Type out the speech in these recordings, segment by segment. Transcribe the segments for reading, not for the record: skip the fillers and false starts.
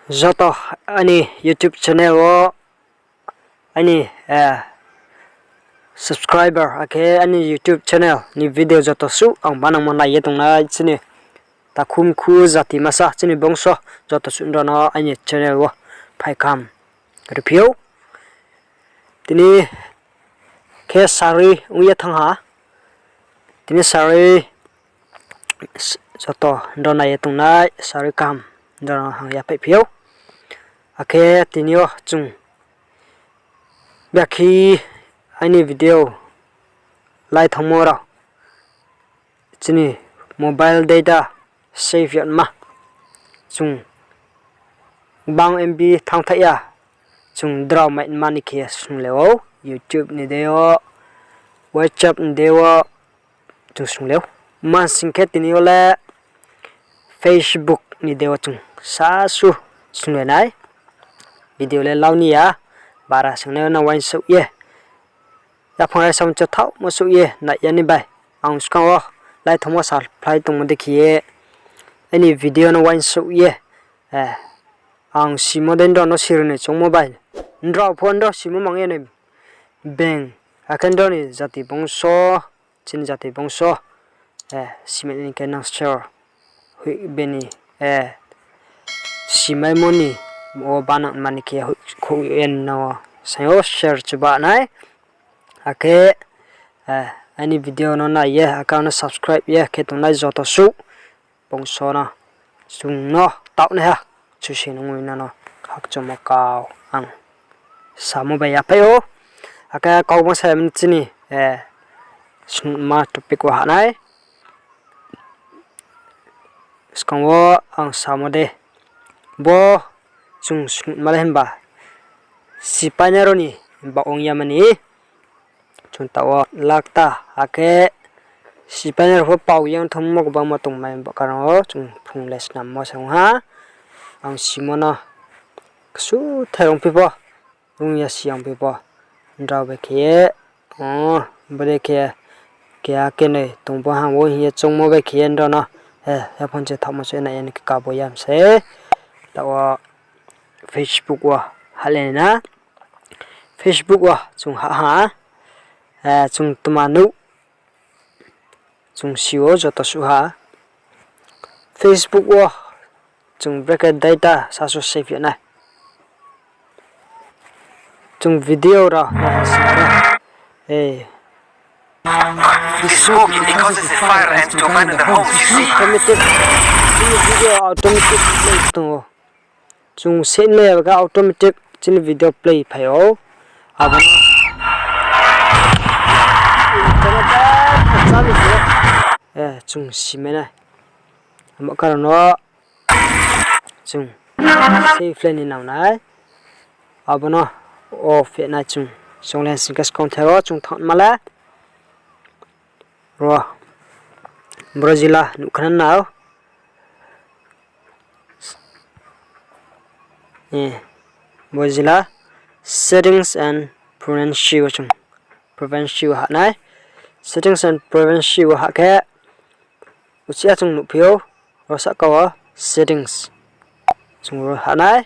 Zoto ani YouTube channel wo ani subscriber ake ani YouTube channel ni video zoto su ang banang mana yetung na chini takum khu zati masa chini bongso zoto su ndono ani channel wo phai kam review tini ke sari uya thang ha tini sari zoto ndona yetung na sari kam ndona ya phai phiu ake tinio chung bakhi ani video lai thomora chini mobile data save yat ma chung bang mb thang thaya chung draw mai mani ke sung lewo YouTube ni deo WhatsApp ni deo chung sung lewo man singke tinio le Facebook ni deo chung sa su sung le nai video le lau ni ya bara sang na wain su ye ya phang sam cha thau mo su ye na ya ni bai ang skang wo lai thomo sal phai tung mo dekhiye any video no wain su ye ang simo den do no sir ne chung mobile ndra phone do simo mang ye ne beng akan do ni jati bongso chin jati bongso simen ni kan share hui beni simai moni o banak manike khu en no sayo share chuba nai ake any video no na ye account subscribe ye ke tung nai joto su bongso na sung no tau ne ha chu sin ngui na no khak choma kaw ang samu ba ya payo aka kaw ma sa min chini ma topic wa nai skang wo ang samu de bo chung malhen ba si panaroni ba ong yamani chung tawa lakta ake si panar ho pau yang thommo ba ma tung mai ba karo chung phung les nam mo sang ha ang simona su thairong pipo rung ya siang pipo ndra ba ke bale ke kya ke ne tung ba ha wo hi chung mo ba ke ndo na ya phon che thamo che na yan ka bo yam se tawa Facebook wa halena Facebook wa chung ha chung tumanu chung siwo joto su ha Facebook wa chung bracket data sa so save na chung video ra This smoke causes a fire ants to abandon their homes, you see. Automatic video automatic play to chung set le ga automatic chin video play phayo abana chung simena am karano chung save le ni naw nai abana off na chung songlen singas control chung thon mala ro Brazil nukhan naw Mozilla settings and prevention ha nai settings and prevention ha ke usia chung nu phio ro sa ka settings chung ro ha nai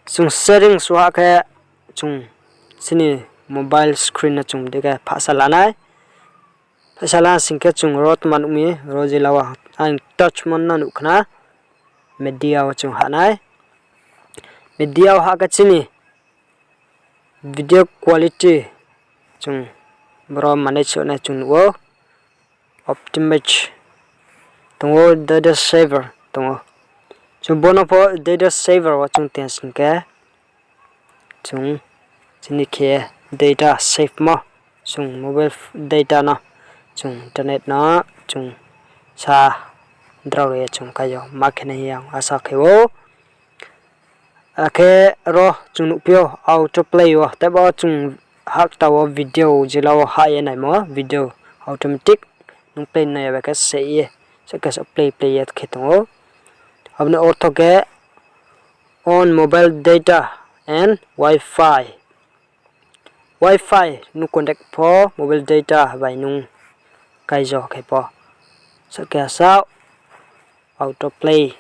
chung settings wa ke chung sini mobile screen na chung de ka pha sala nai Pasala singke chung rot man umi rojilawa ang touch man na nukhna media wa chung hanai media ha ka chini video quality chung bro manage na chung wo optimize tungo data saver tungo chung bono po data saver wa chung ten singke chung chini ke data save mo chung mobile data na chung internet na chung sa draw ye chung kayo makhne yang asa khewo ake ro chung nu pio auto play wa tabo chung hak tawo video jilaw ha ye nai mo video automatic nung play na ya ka se ye se ka play ye kheto abne ortho ke on mobile data and Wi-Fi nu connect for mobile data by nung kaijo khepo sakya sa auto play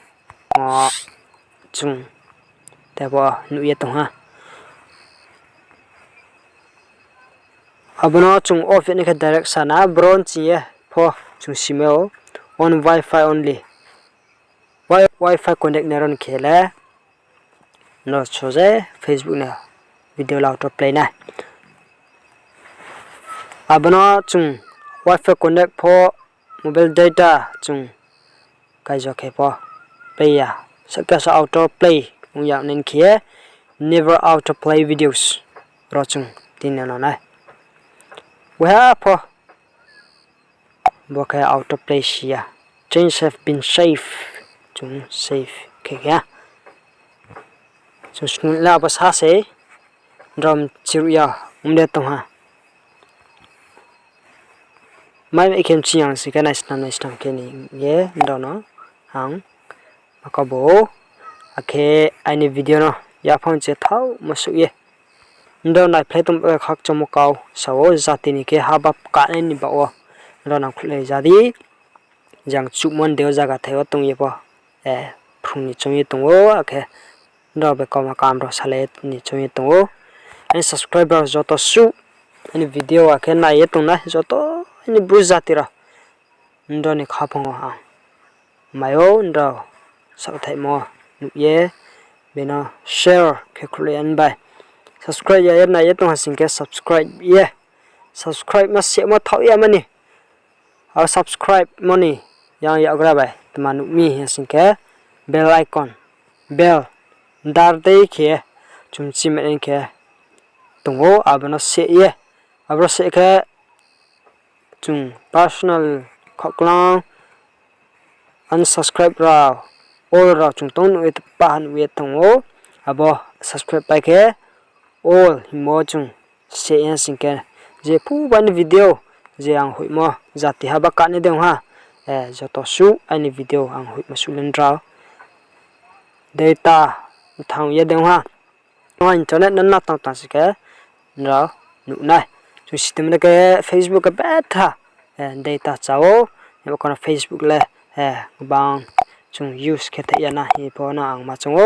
chung te bo nu ye tong ha abono chung off ni ka direct sana bron chi ye pho chung simeo on wifi only wifi connect neron khele no choje Facebook na video la auto play na abono chung wifi connect pho mobile data chung kai jo ke pho play ya sakka sa auto play ung ya nen khie never auto play videos ro chung tin na na we ha pho bo ka auto play shia change have been safe chung safe ke ya so snun la ba sa se drum chiru ya umde tong ha mai me kem chi yang si ka nice nam ke ni ye ndo no hang makabo ake ani video no ya phang che thau masu ye ndo nai play tum khak chomo kaw sawo zati ni ke habap ka ni ba o ndo na khle jadi jang chumon deu jaga theo tung ye po phung ni chongi tung o ake ndo be koma kam ro sale ni chongi tung o ani subscriber joto su ani video ake na ye tung na joto ani buzati ra ndo ni khapong ha mayo ndo sa thai mo ye bena share ke khle an bai subscribe ya na ye tung hasin ke subscribe ye subscribe ma se ma thau ya mani au subscribe money yang ya gra bai tmanu mi hasin ke bell icon bell dar dei ke chumchi men ke tungo abana se ye abra se ke chung personal khoklang unsubscribe ra all ra chung tong nu et pan we tungo abo subscribe pai ke all mo chung se yan sin ke je pu ban video je ang hui mo jati haba ka ne deu ha joto su ani video ang hui masulen ra data thang ye deu ha no internet nan na tang tang ke ra nu nai chu system ne ke Facebook ke beta data chao yo kana Facebook le bang chung use ke ta yana hi po na ang ma chung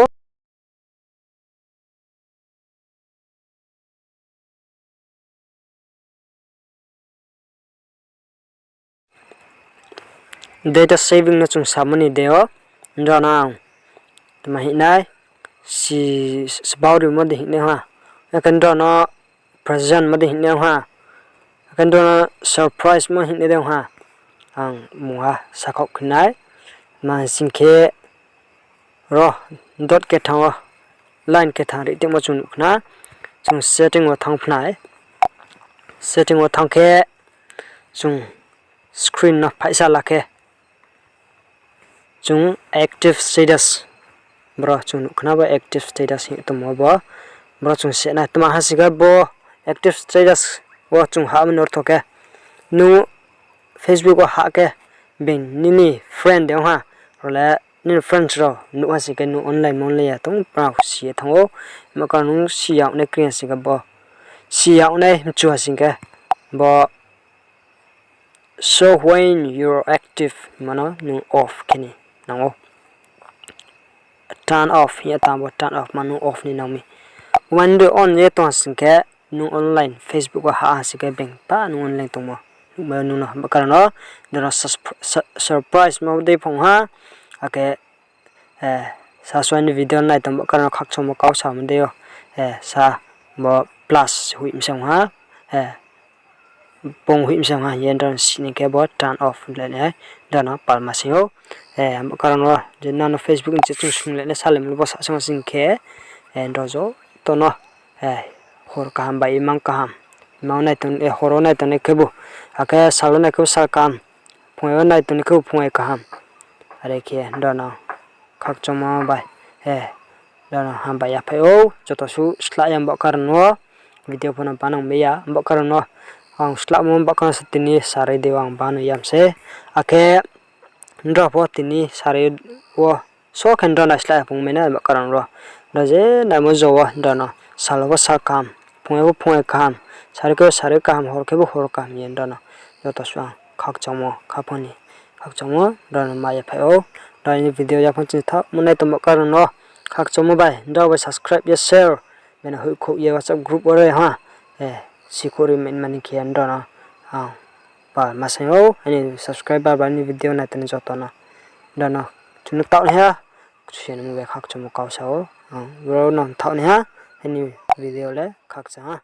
data saving na chung samani deo ndana tama hinai si sbaudu mo de hinne ha kan do no present mo de hinne ha kan do no surprise mo hinne de ha ang muha sakhok khnai ma singkhe ro dot ke thang line ke thang ri te mo chung khna chung setting wa thang phnai setting wa thang ke chung screen na phaisa lakhe chung active status bro chung khna ba active status hi to mo ba bro chung se na tma ha siga bo active status wa chung ha man or thoke nu Facebook wa ha ke ben ni friend de ha rola ni friends ro nu ha siga nu online mon le ya tong pra si thango ma ka nu si yaw ne kren siga bo si yaw ne chu ha siga bo so when you're active mana nu off kini nango turn off ya tambo turn off manu off ni nami when the on ye to sinke nu online Facebook wa ha sike beng pa nu online to mo nu na bakarano the surprise mo de phong ha ake sa swani video nai to bakarano khak chomo kaw sa mo de yo sa mo plus hui msang ha pong hui msang ha yen don sini ke bo turn off le ne dana palma sio bakarano je na no Facebook ni chung sung le ne salem lo sa sang sing ke endozo to no hor kam bai mang kam mau nai ton horo nai ton kebu aka salona ke sal kam phoi nai ton ke phoi kam are ke dana khak choma bai dana ham bai ya pheo joto su sla yam bakarano video phona panang meya bakarano ang sla mom bakan satini sare dewang banu yamse ake ndra po tini sare wo so khandra na sla phung mena bakarano raje na mo jowa dana salwa sakam phoi kam sare kam hor ke bo hor kam yen dana joto swa khak chamo khapani khak chamo dana ma ya pheo dani video ya phon chi tha munai to bakarano khắc cho mobile đâu subscribe ya share bên hội khu ya WhatsApp group ở đây ha sikuri men mani kian đó nó và mà xem anh subscribe ba bạn video này tên cho nó đó nó chúng nó tạo này ha chuyện về khắc cho một câu sau rồi nó tạo này ha anh video lấy khắc cho ha